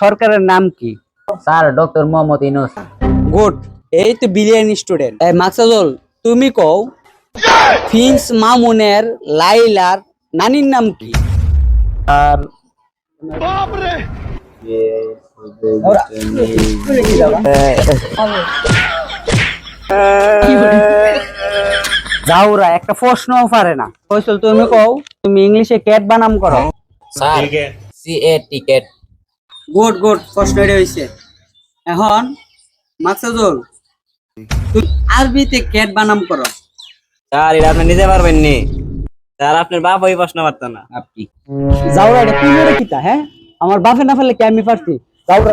সরকারের নাম কি? Sir doctor Mohammad Yunus. Good, এই তো বিলিয়ন স্টুডেন্ট। মাকসাদুল, তুমি কও প্রিন্স মামুনের লাইলার নানির নাম কি? আর জাউরা একটা প্রশ্নও পারে না। ফয়সল, তুমি কও তুমি ইংলিশে ক্যাট বানাম করো। Sir CA ticket. Good good, প্রশ্ন এটা হইছে। এখন মাকসাদুল, তুমি আরবিতে ক্যাট বানাম করো। স্যার এটা আপনি নিতে পারবেন নি? স্যার আপনার বাপ ওই প্রশ্ন পারতো না। জাউরা এটা কি করে কিতা? হ্যাঁ, আমার বাপে না ফেললে কি আমি পারছি? জাউরা